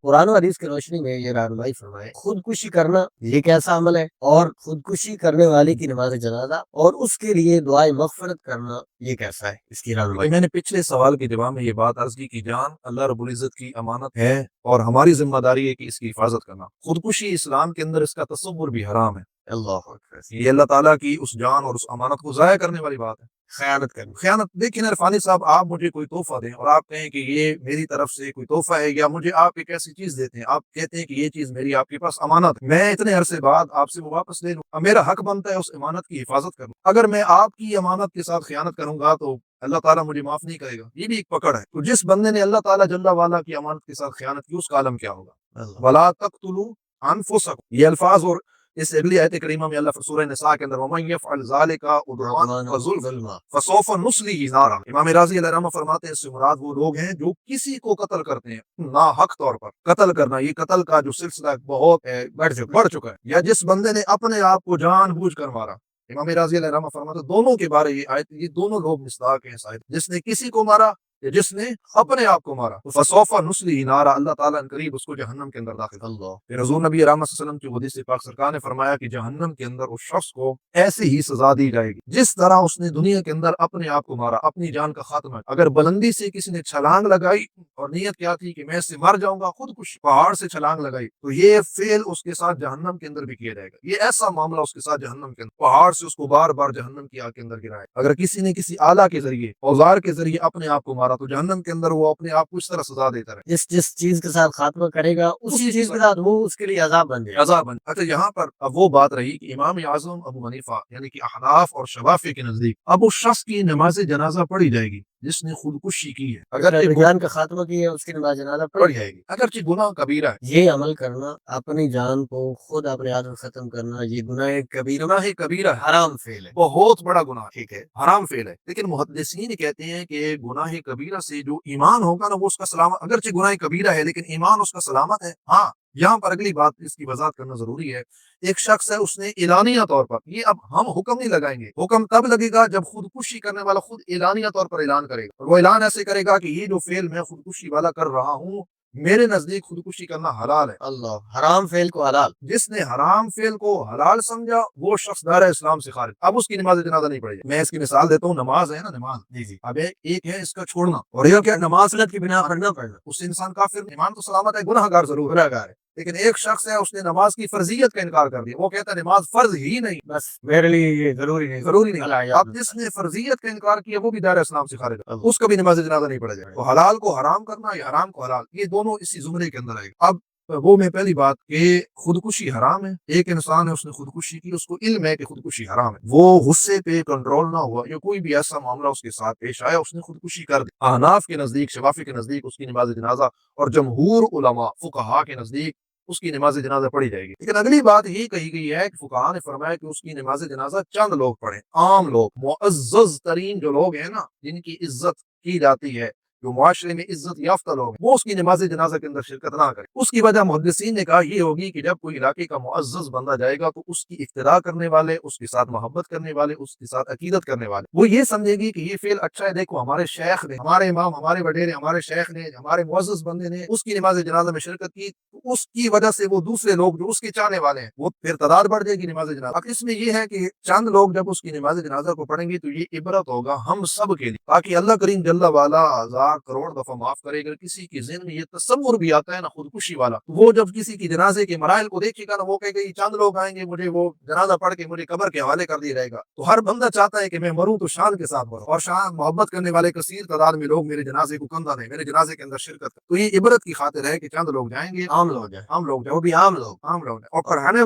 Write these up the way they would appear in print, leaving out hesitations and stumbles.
قرآن و حدیث کی روشنی میں یہ رہنمائی فرمائے خودکشی کرنا یہ کیسا عمل ہے، اور خودکشی کرنے والے کی نماز جنازہ اور اس کے لیے دعائے مغفرت کرنا یہ کیسا ہے، اس کی رہنمائی۔ میں نے پچھلے سوال کے جواب میں یہ بات عرض کی کہ جان اللہ رب العزت کی امانت ہے اور ہماری ذمہ داری ہے کہ اس کی حفاظت کرنا۔ خودکشی اسلام کے اندر اس کا تصور بھی حرام ہے۔ اللہ اکبر، یہ اللہ تعالیٰ کی اس جان اور اس امانت کو ضائع کرنے والی بات ہے۔ خیانت کرنا۔ خیانت دیکھیں عرفانی صاحب، آپ مجھے کوئی تحفہ دیں اور آپ کہیں کہ یہ میری طرف سے کوئی تحفہ ہے، یا مجھے آپ ایک ایسی چیز دیتے ہیں، آپ کہتے ہیں کہ یہ چیز میری آپ کے پاس امانت ہے، میں اتنے عرصے بعد آپ سے وہ واپس لے لوں، اب میرا حق بنتا ہے اس امانت کی حفاظت کرنا۔ اگر میں آپ کی امانت کے ساتھ خیانت کروں گا تو اللہ تعالیٰ مجھے معاف نہیں کرے گا، یہ بھی ایک پکڑ ہے۔ تو جس بندے نے اللہ تعالیٰ جل والا کی امانت کے ساتھ خیانت کی، اس کا عالم کیا ہوگا؟ وَلَا تَقْتُلُوا أَنفُسَكُمْ، یہ الفاظ اور اس اگلی آیت کریمہ میں اللہ سورہ نساء کے اندر وَمَن يَفْعَلْ ذَلِكَ عُدْوَانًا وَظُلْمًا فَسَوْفَ نُصْلِهِ نَارًا، امام راضی علیہ الرحمہ فرماتے ہیں اس سے مراد وہ لوگ ہیں جو کسی کو قتل کرتے ہیں ناحق طور پر۔ قتل کرنا، یہ قتل کا جو سلسلہ بہت بڑھ چکا ہے، یا جس بندے نے اپنے آپ کو جان بوجھ کر مارا۔ امام راضی علیہ الرحمہ فرماتے ہیں دونوں کے بارے یہ آیت، یہ دونوں لوگ مصداق ہیں اس آیت، جس نے کسی کو مارا یا جس نے اپنے آپ کو مارا، فسوف نصلیہ نارا، اللہ تعالیٰ ان قریب اس کو جہنم کے اندر داخل۔ اللہ پھر حضور نبی رحمت صلی اللہ علیہ وسلم کی حدیث پاک سرکار نے فرمایا کہ جہنم کے اندر اس شخص کو ایسی ہی سزا دی جائے گی جس طرح اس نے دنیا کے اندر اپنے آپ کو مارا، اپنی جان کا خاتمہ۔ اگر بلندی سے کسی نے چھلانگ لگائی اور نیت کیا تھی کہ میں اس سے مر جاؤں گا، خود کچھ پہاڑ سے چھلانگ لگائی، تو یہ فعل اس کے ساتھ جہنم کے اندر بھی کیا جائے گا۔ یہ ایسا معاملہ اس کے ساتھ جہنم کے اندر، پہاڑ سے اس کو بار بار جہنم کی آگ کے اندر گرائے۔ اگر کسی نے کسی آلہ کے ذریعے، اوزار کے ذریعے اپنے آپ کو مارا، تو جہنم کے اندر وہ اپنے آپ کو اس طرح سزا دیتا رہے۔ جس چیز کے ساتھ خاتمہ کرے گا اسی چیز کے ساتھ وہ اس کے لیے عذاب بن جائے، عذاب بن۔ اچھا، یہاں پر اب وہ بات رہی کہ امام اعظم ابو حنیفہ یعنی کہ احناف اور شوافی کے نزدیک اب اس شخص کی نماز جنازہ پڑھی جائے گی جس نے خودکشی کی ہے، اگر جان کا خاتمہ کیا ہے اس کی نماز جنازہ پڑھی جائے گی، اگرچہ گناہ کبیرہ ہے۔ یہ عمل کرنا، اپنی جان کو خود اپنے ہاتھ میں ختم کرنا، یہ گناہ کبیرہ، گناہ کبیرہ ہے، حرام فعل ہے، بہت بڑا گناہ، ٹھیک ہے، حرام فعل ہے۔ لیکن محدثین کہتے ہیں کہ گناہ کبیرہ سے جو ایمان ہوگا نا وہ اس کا سلامت، اگرچہ گناہ کبیرہ ہے لیکن ایمان اس کا سلامت ہے۔ ہاں، یہاں پر اگلی بات اس کی وضاحت کرنا ضروری ہے۔ ایک شخص ہے، اس نے اعلانیہ طور پر، یہ اب ہم حکم نہیں لگائیں گے، حکم تب لگے گا جب خودکشی کرنے والا خود اعلانیہ طور پر اعلان کرے گا، اور وہ اعلان ایسے کرے گا کہ یہ جو فعل میں خودکشی والا کر رہا ہوں، میرے نزدیک خودکشی کرنا حلال ہے۔ اللہ، حرام فعل کو حلال، جس نے حرام فعل کو حلال سمجھا وہ شخص دائرہ اسلام سے خارج، اب اس کی نماز جنازہ نہیں پڑے گی۔ میں اس کی مثال دیتا ہوں، نماز ہے نا، نماز، جی، اب ایک ہے اس کا چھوڑنا، اور یہ کیا نماز غفلت کی بنا پر نہ پڑھنا، اس انسان کافر، ایمان تو سلامت ہے، گناہ گار ضرور گناہ گار ہے، لیکن ایک شخص ہے اس نے نماز کی فرضیت کا انکار کر دیا، وہ کہتا ہے نماز فرض ہی نہیں، بس میرے لیے یہ ضروری نہیں، اب جس نے فرضیت کا انکار کیا وہ بھی دائرہ اسلام سے خارج ہے، اس کا بھی نماز جنازہ نہیں پڑا جائے۔ تو حلال کو حرام کرنا یا حرام کو حلال، یہ دونوں اسی زمرے کے اندر آئے گا۔ اب وہ میں پہلی بات کہ خودکشی حرام ہے، ایک انسان ہے اس نے خودکشی کی، اس کو علم ہے کہ خودکشی حرام ہے، وہ غصے پہ کنٹرول نہ ہوا یا کوئی بھی ایسا معاملہ اس کے ساتھ پیش آیا، اس نے خودکشی کر دی، احناف کے نزدیک، شوافی کے نزدیک اس کی نماز جنازہ، اور جمہور علماء فقہا کے نزدیک اس کی نماز جنازہ پڑھی جائے گی۔ لیکن اگلی بات یہ کہی گئی ہے کہ فقہا نے فرمایا کہ اس کی نماز جنازہ چند لوگ پڑھیں، عام لوگ، معزز ترین جو لوگ ہیں نا، جن کی عزت کی جاتی ہے، جو معاشرے میں عزت یافتہ لوگ ہیں، وہ اس کی نماز جنازہ کے اندر شرکت نہ کریں۔ اس کی وجہ محدثین نے کہا یہ ہوگی کہ جب کوئی علاقے کا معزز بندہ جائے گا تو اس کی اقتداء کرنے والے، اس کے ساتھ محبت کرنے والے، اس کے ساتھ عقیدت کرنے والے، وہ یہ سمجھے گی کہ یہ فعل اچھا ہے، دیکھو ہمارے شیخ نے، ہمارے امام، ہمارے وڈیرے، ہمارے شیخ نے، ہمارے معزز بندے نے اس کی نماز جنازہ میں شرکت کی، تو اس کی وجہ سے وہ دوسرے لوگ جو اس کے چاہنے والے ہیں، وہ پھر تعداد بڑھ جائے گی نماز جنازہ۔ اب اس میں یہ ہے کہ چند لوگ جب اس کی نماز جنازہ کو پڑھیں گے تو یہ عبرت ہوگا ہم سب کے لیے، تاکہ اللہ کریم جل والا ہزار کروڑ دفعہ معاف کرے۔ اگر کسی کے ذہن میں یہ تصور بھی آتا ہے نا خودکشی والا، وہ جب کسی کی جنازے کے مراحل کو دیکھے گا نا، وہ کہے گا یہ چند لوگ آئیں گے، مجھے وہ جنازہ پڑھ کے مجھے قبر کے حوالے کر دیا جائے گا، تو ہر بندہ چاہتا ہے کہ میں مروں تو شان کے ساتھ مروں، اور شان محبت کرنے والے کثیر تعداد میں لوگ میرے جنازے کو کندھا دیں، میرے جنازے کے اندر شرکت کریں۔ تو یہ عبرت کی خاطر ہے کہ چند لوگ جائیں گے، عام لوگ ہیں، عام لوگ جائیں، وہ بھی عام لوگ، اور پڑھانے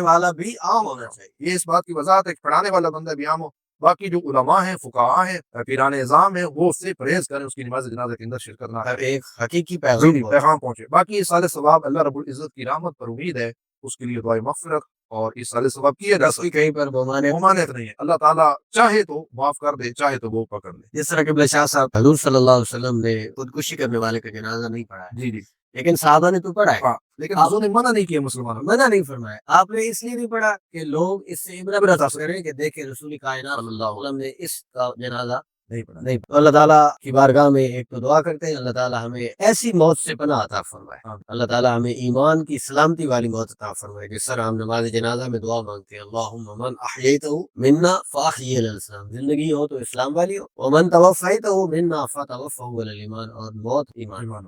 والا بھی عام ہونا چاہیے۔ یہ اس بات کی وضاحت ہے کہ پڑھانے والا بندہ بھی عام ہو، باقی جو علماء ہیں، فقہاء ہیں، پیران نظام ہیں، وہ اس سے پرہیز کریں، اس کی نماز جنازہ کے اندر شرکت نہ کریں، ایک حقیقی پیغام پہنچے۔ باقی اس سال ثواب اللہ رب العزت کی رحمت پر امید ہے، اس کے لیے دعائے مغفرت اور اس سال ثواب کیا جا سکے، کہیں پر ممانعت نہیں ہے، اللہ تعالیٰ چاہے تو معاف کر دے، چاہے تو وہ پکڑ لے۔ جس طرح کہ شاہ صاحب حضور صلی اللہ علیہ وسلم نے خودکشی کرنے والے کا جنازہ نہیں پڑھا ہے، جی جی، لیکن صحابہ نے تو پڑھا ہے، لیکن حضور نے منع نہیں کیا مسلمانوں، منع نہیں فرمایا۔ آپ نے اس لیے نہیں پڑھا کہ لوگ اس سے عبرت حاصل کریں کہ دیکھیں رسول کائنات صلی اللہ علیہ وسلم نے اس کا جنازہ نہیں پڑھا نہیں. اللہ تعالیٰ کی بارگاہ میں ایک تو دعا کرتے ہیں اللہ تعالیٰ ہمیں ایسی موت سے پناہ عطا فرمائے. اللہ تعالیٰ ہمیں ایمان کی سلامتی والی موت عطا فرمائے. جس طرح ہم نماز جنازہ میں دعا مانگتے ہیں اللہم من احییتہ منا فاحیہ علی الاسلام، زندگی ہو تو اسلام والی ہو، ومن توفیتہ منا فتوفہ علی الایمان، اور موت ایمان.